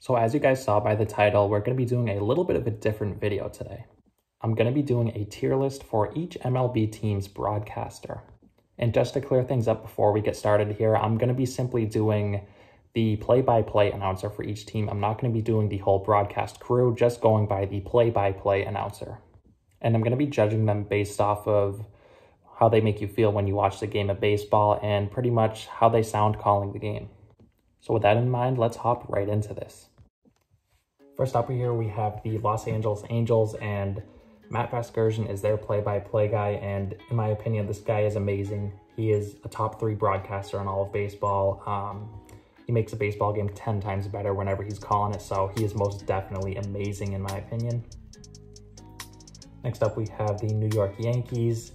So as you guys saw by the title, we're going to be doing a little bit of a different video today. I'm going to be doing a tier list for each MLB team's broadcaster. And just to clear things up before we get started here, I'm going to be simply doing the play-by-play announcer for each team. I'm not going to be doing the whole broadcast crew, just going by the play-by-play announcer. And I'm going to be judging them based off of how they make you feel when you watch the game of baseball and pretty much how they sound calling the game. So with that in mind, let's hop right into this. First up here, we have the Los Angeles Angels, and Matt Vasgersian is their play-by-play guy, and in my opinion, this guy is amazing. He is a top 3 broadcaster in all of baseball. He makes a baseball game 10 times better whenever he's calling it, so he is most definitely amazing in my opinion. Next up, we have the New York Yankees.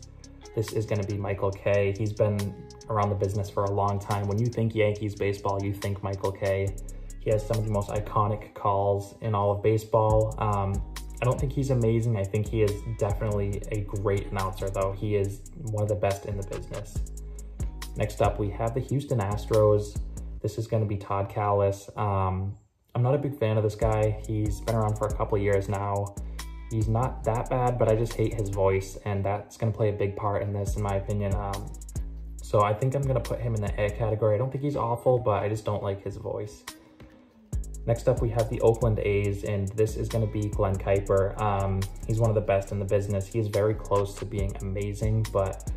This is going to be Michael Kay. He's been around the business for a long time. When you think Yankees baseball, you think Michael Kay. He has some of the most iconic calls in all of baseball. I don't think he's amazing. I think he is definitely a great announcer, though. He is one of the best in the business. Next up, we have the Houston Astros. This is going to be Todd Kalas. I'm not a big fan of this guy. He's been around for a couple of years now. He's not that bad, but I just hate his voice, and that's going to play a big part in this, in my opinion. So I think I'm going to put him in the A category. I don't think he's awful, but I just don't like his voice. Next up, we have the Oakland A's, and this is going to be Glenn Kuiper. He's one of the best in the business. He is very close to being amazing, but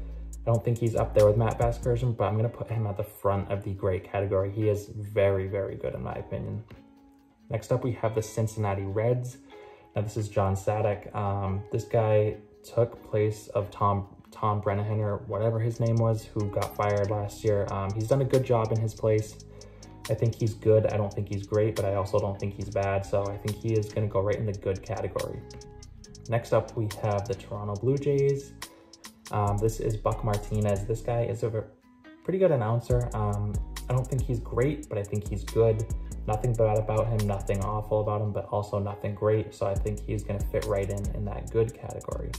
I don't think he's up there with Matt Vasgersian, but I'm going to put him at the front of the great category. He is very, very good in my opinion. Next up, we have the Cincinnati Reds. Now, this is John Sadek. This guy took place of Tom Brennahan, or whatever his name was, who got fired last year. He's done a good job in his place. I think he's good. I don't think he's great, but I also don't think he's bad. So I think he is going to go right in the good category. Next up, we have the Toronto Blue Jays. This is Buck Martinez. This guy is a pretty good announcer. I don't think he's great, but I think he's good. Nothing bad about him, nothing awful about him, but also nothing great. So I think he's going to fit right in that good category.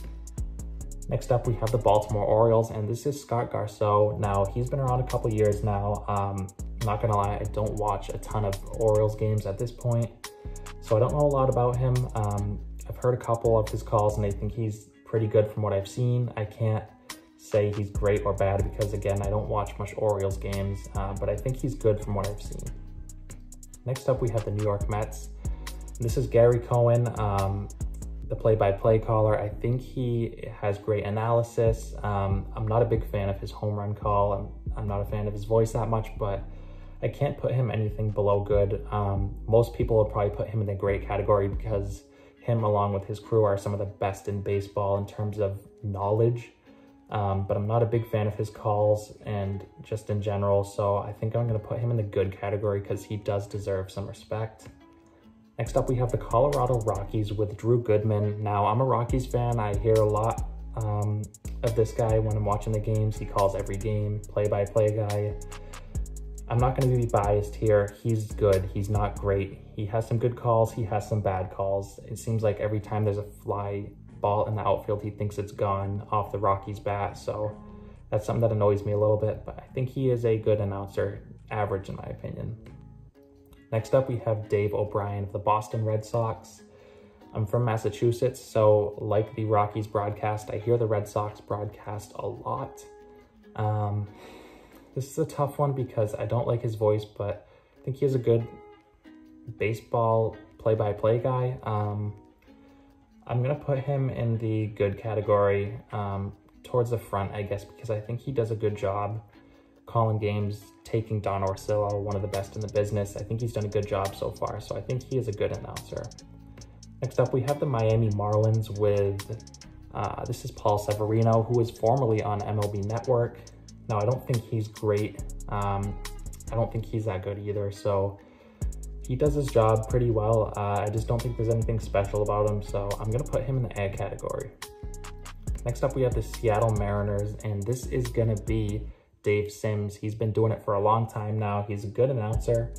Next up, we have the Baltimore Orioles, and this is Scott Garceau. Now, he's been around a couple years now. I'm not gonna lie, I don't watch a ton of Orioles games at this point, so I don't know a lot about him. I've heard a couple of his calls, and I think he's pretty good from what I've seen. I can't say he's great or bad because, again, I don't watch much Orioles games, but I think he's good from what I've seen. Next up, we have the New York Mets. This is Gary Cohen, the play-by-play caller. I think he has great analysis. I'm not a big fan of his home run call. I'm not a fan of his voice that much, but I can't put him anything below good. Most people would probably put him in the great category because him along with his crew are some of the best in baseball in terms of knowledge. But I'm not a big fan of his calls and just in general, so I think I'm going to put him in the good category because he does deserve some respect. Next up, we have the Colorado Rockies with Drew Goodman. Now, I'm a Rockies fan. I hear a lot of this guy when I'm watching the games. He calls every game, play-by-play guy. I'm not going to be biased here. He's good. He's not great. He has some good calls. He has some bad calls. It seems like every time there's a fly ball in the outfield, he thinks it's gone off the Rockies' bat. So that's something that annoys me a little bit, but I think he is a good announcer, average in my opinion. Next up, we have Dave O'Brien of the Boston Red Sox. I'm from Massachusetts, so like the Rockies broadcast, I hear the Red Sox broadcast a lot. This is a tough one because I don't like his voice, but I think he is a good baseball play-by-play guy. I'm going to put him in the good category, towards the front, I guess, because I think he does a good job calling games, taking Don Orsillo, one of the best in the business. I think he's done a good job so far, so I think he is a good announcer. Next up, we have the Miami Marlins with, this is Paul Severino, who was formerly on MLB Network. Now, I don't think he's great. I don't think he's that good either, so he does his job pretty well. I just don't think there's anything special about him, so I'm going to put him in the A category. Next up, we have the Seattle Mariners, and this is going to be Dave Sims. He's been doing it for a long time now. He's a good announcer,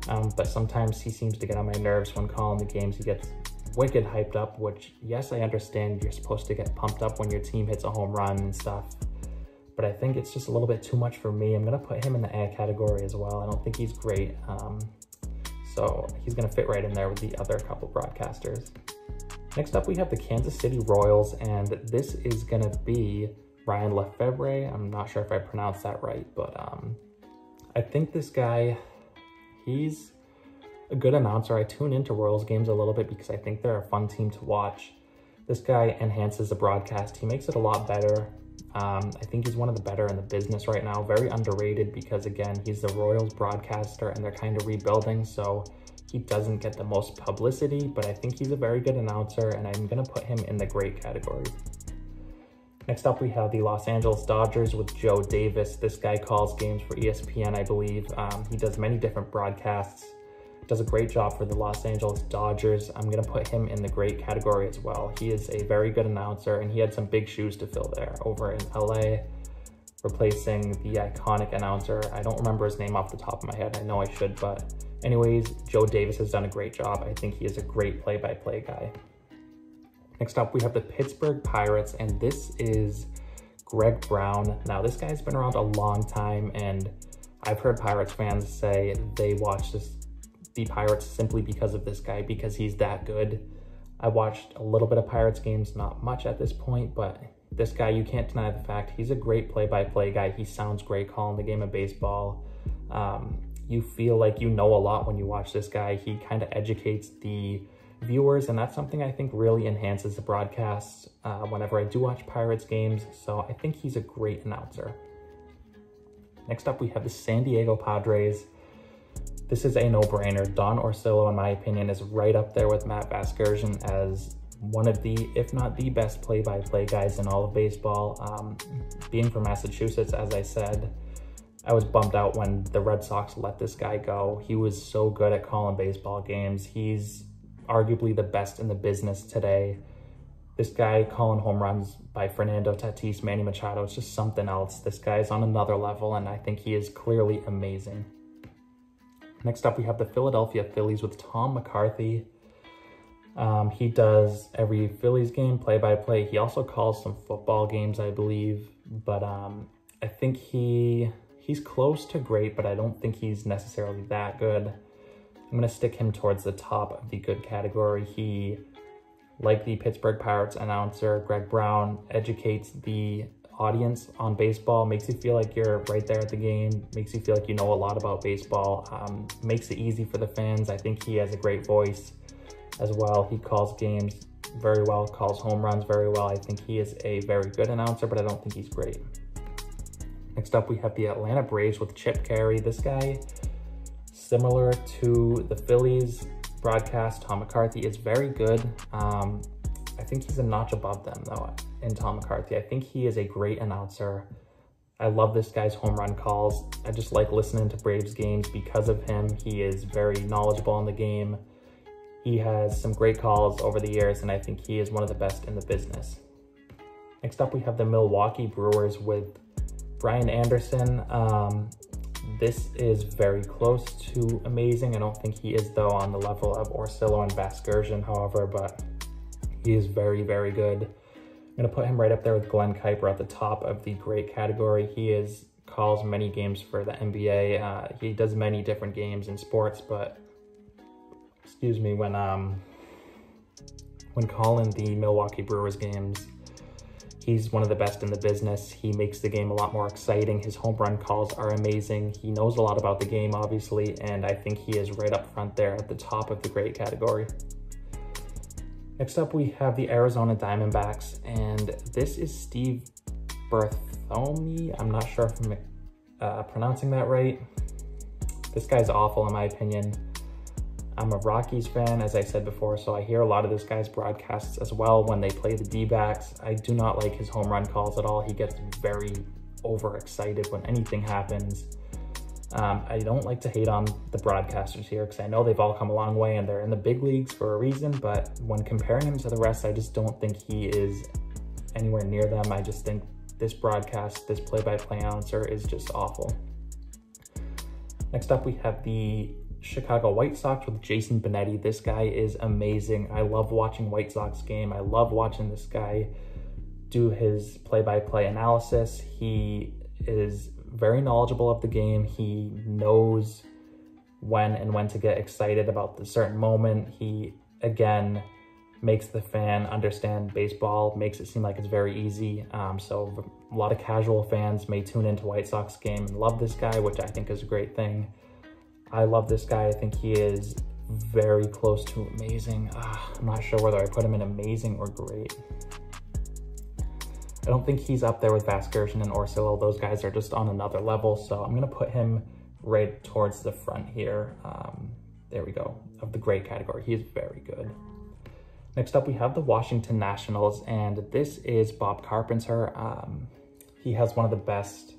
but sometimes he seems to get on my nerves when calling the games. He gets wicked hyped up, which, yes, I understand you're supposed to get pumped up when your team hits a home run and stuff, but I think it's just a little bit too much for me. I'm going to put him in the A category as well. I don't think he's great. so he's going to fit right in there with the other couple broadcasters. Next up, we have the Kansas City Royals, and this is going to be Ryan Lefebvre. I'm not sure if I pronounced that right, but I think this guy, he's a good announcer. I tune into Royals games a little bit because I think they're a fun team to watch. This guy enhances the broadcast. He makes it a lot better. I think he's one of the better in the business right now. Very underrated because, again, he's the Royals broadcaster and they're kind of rebuilding, so he doesn't get the most publicity, but I think he's a very good announcer, and I'm going to put him in the great category. Next up, we have the Los Angeles Dodgers with Joe Davis. This guy calls games for ESPN, I believe. He does many different broadcasts, does a great job for the Los Angeles Dodgers. I'm going to put him in the great category as well. He is a very good announcer, and he had some big shoes to fill there over in LA, replacing the iconic announcer. I don't remember his name off the top of my head. I know I should, but anyways, Joe Davis has done a great job. I think he is a great play-by-play guy. Next up, we have the Pittsburgh Pirates, and this is Greg Brown. Now, this guy's been around a long time, and I've heard Pirates fans say they watch the Pirates simply because of this guy, because he's that good. I watched a little bit of Pirates games, not much at this point, but this guy, you can't deny the fact he's a great play-by-play guy. He sounds great calling the game of baseball. You feel like you know a lot when you watch this guy. He kind of educates the viewers, and that's something I think really enhances the broadcasts whenever I do watch Pirates games, so I think he's a great announcer. Next up, we have the San Diego Padres. This is a no-brainer. Don Orsillo, in my opinion, is right up there with Matt Vasgersian as one of the, if not the best play-by-play guys in all of baseball. Being from Massachusetts, as I said, I was bummed out when the Red Sox let this guy go. He was so good at calling baseball games. He's arguably the best in the business today. This guy calling home runs by Fernando Tatis, Manny Machado, it's just something else. This guy is on another level, and I think he is clearly amazing. Next up, we have the Philadelphia Phillies with Tom McCarthy. He does every Phillies game play-by-play. He also calls some football games, I believe, but I think he's close to great, but I don't think he's necessarily that good. I'm going to stick him towards the top of the good category. He, like the Pittsburgh Pirates announcer, Greg Brown, educates the audience on baseball, makes you feel like you're right there at the game, makes you feel like you know a lot about baseball, makes it easy for the fans. I think he has a great voice as well. He calls games very well, calls home runs very well. I think he is a very good announcer, but I don't think he's great. Next up, we have the Atlanta Braves with Chip Caray. This guy, similar to the Phillies broadcast, Tom McCarthy, is very good. I think he's a notch above them, though, in Tom McCarthy. I think he is a great announcer. I love this guy's home run calls. I just like listening to Braves games because of him. He is very knowledgeable on the game. He has some great calls over the years, and I think he is one of the best in the business. Next up, we have the Milwaukee Brewers with Brian Anderson. This is very close to amazing. I don't think he is, though, on the level of Orsillo and Vasgersian, however, but he is very, very good. I'm going to put him right up there with Glenn Kuiper at the top of the great category. He calls many games for the NBA. He does many different games in sports, but excuse me, when calling the Milwaukee Brewers games, he's one of the best in the business. He makes the game a lot more exciting. His home run calls are amazing. He knows a lot about the game, obviously, and I think he is right up front there at the top of the great category. Next up, we have the Arizona Diamondbacks, and this is Steve Berthome. I'm not sure if I'm pronouncing that right. This guy's awful, in my opinion. I'm a Rockies fan, as I said before, so I hear a lot of this guy's broadcasts as well when they play the D-backs. I do not like his home run calls at all. He gets very overexcited when anything happens. I don't like to hate on the broadcasters here because I know they've all come a long way and they're in the big leagues for a reason, but when comparing him to the rest, I just don't think he is anywhere near them. I just think this broadcast, this play-by-play announcer is just awful. Next up, we have the Chicago White Sox with Jason Bonnetti. This guy is amazing. I love watching White Sox game. I love watching this guy do his play-by-play analysis. He is very knowledgeable of the game. He knows when to get excited about the certain moment. He, again, makes the fan understand baseball, makes it seem like it's very easy. So a lot of casual fans may tune into White Sox game and love this guy, which I think is a great thing. I love this guy. I think he is very close to amazing. I'm not sure whether I put him in amazing or great. I don't think he's up there with Vasgersian and Orsillo. Those guys are just on another level. So I'm going to put him right towards the front here. There we go, of the great category. He is very good. Next up, we have the Washington Nationals, and this is Bob Carpenter. He has one of the best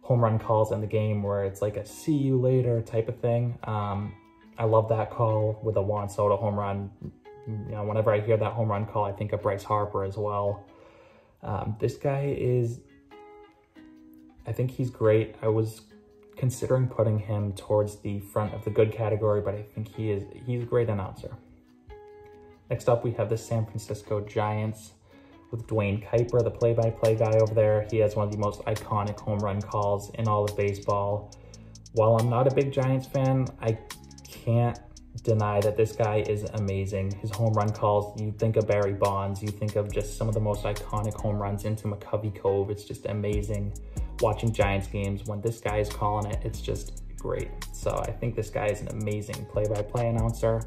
home run calls in the game where it's like a see you later type of thing. I love that call with a Juan Soto home run. You know, whenever I hear that home run call, I think of Bryce Harper as well. This guy is, I think he's great. I was considering putting him towards the front of the good category, but I think he's a great announcer. Next up, we have the San Francisco Giants with Dwayne Kuiper, the play-by-play guy over there. He has one of the most iconic home run calls in all of baseball. While I'm not a big Giants fan, I can't deny that this guy is amazing. His home run calls, you think of Barry Bonds, you think of just some of the most iconic home runs into McCovey Cove. It's just amazing watching Giants games. When this guy is calling it, it's just great. So I think this guy is an amazing play-by-play announcer.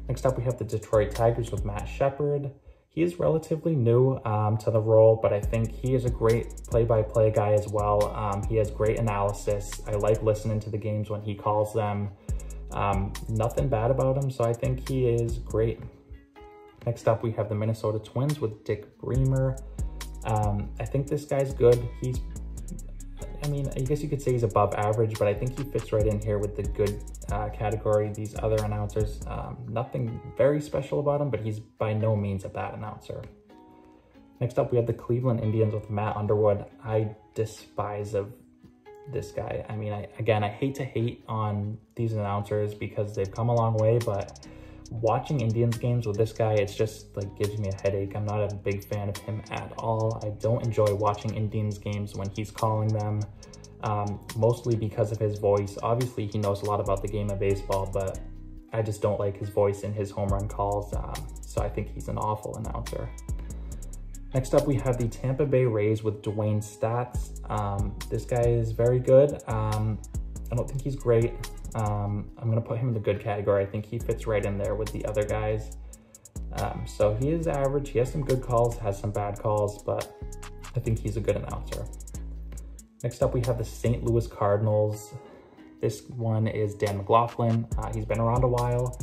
Next up, we have the Detroit Tigers with Matt Shepard. He is relatively new to the role, but I think he is a great play-by-play guy as well. He has great analysis. I like listening to the games when he calls them. Nothing bad about him, so I think he is great. Next up, we have the Minnesota Twins with Dick Greemer. I think this guy's good. I mean, I guess you could say he's above average, but I think he fits right in here with the good category. These other announcers, nothing very special about him, but he's by no means a bad announcer. Next up, we have the Cleveland Indians with Matt Underwood. I despise of this guy. I mean, I hate to hate on these announcers because they've come a long way, but watching Indians games with this guy, it's just like gives me a headache. I'm not a big fan of him at all. I don't enjoy watching Indians games when he's calling them, mostly because of his voice. Obviously, he knows a lot about the game of baseball, but I just don't like his voice in his home run calls, so I think he's an awful announcer. Next up, we have the Tampa Bay Rays with Dwayne Stats. This guy is very good. I don't think he's great. I'm going to put him in the good category. I think he fits right in there with the other guys. So he is average. He has some good calls, has some bad calls, but I think he's a good announcer. Next up, we have the St. Louis Cardinals. This one is Dan McLaughlin. He's been around a while.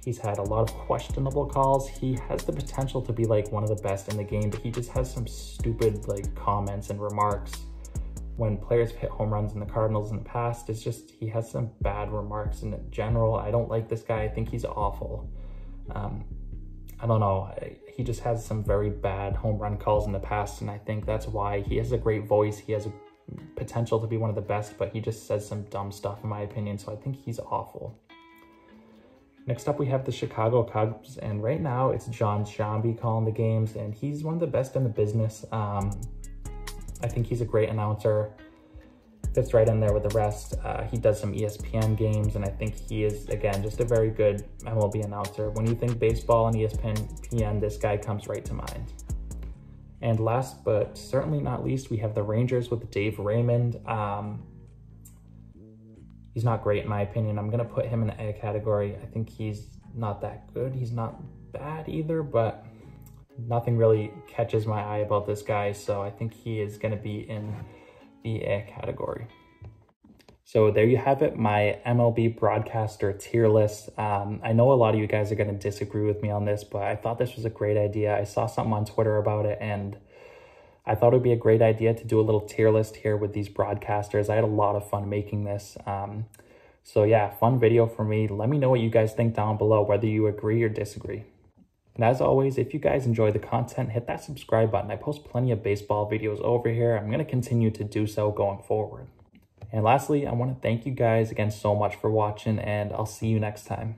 He's had a lot of questionable calls. He has the potential to be like one of the best in the game, but he just has some stupid like comments and remarks when players hit home runs in the Cardinals in the past. It's just, he has some bad remarks in general. I don't like this guy. I think he's awful. I don't know. He just has some very bad home run calls in the past, and I think that's why he has a great voice. He has a potential to be one of the best, but he just says some dumb stuff in my opinion, so I think he's awful. Next up, we have the Chicago Cubs, and right now it's John Shambi calling the games, and he's one of the best in the business. I think he's a great announcer, fits right in there with the rest. He does some ESPN games, and I think he is, again, just a very good MLB announcer. When you think baseball and ESPN, this guy comes right to mind. And last but certainly not least, we have the Rangers with Dave Raymond. He's not great in my opinion. I'm gonna put him in the A category. I think he's not that good. He's not bad either, but nothing really catches my eye about this guy. So I think he is gonna be in the A category. So there you have it, my MLB broadcaster tier list. I know a lot of you guys are gonna disagree with me on this, but I thought this was a great idea. I saw something on Twitter about it, and I thought it would be a great idea to do a little tier list here with these broadcasters. I had a lot of fun making this. So yeah, fun video for me. Let me know what you guys think down below, whether you agree or disagree. And as always, if you guys enjoy the content, hit that subscribe button. I post plenty of baseball videos over here. I'm going to continue to do so going forward. And lastly, I want to thank you guys again so much for watching, and I'll see you next time.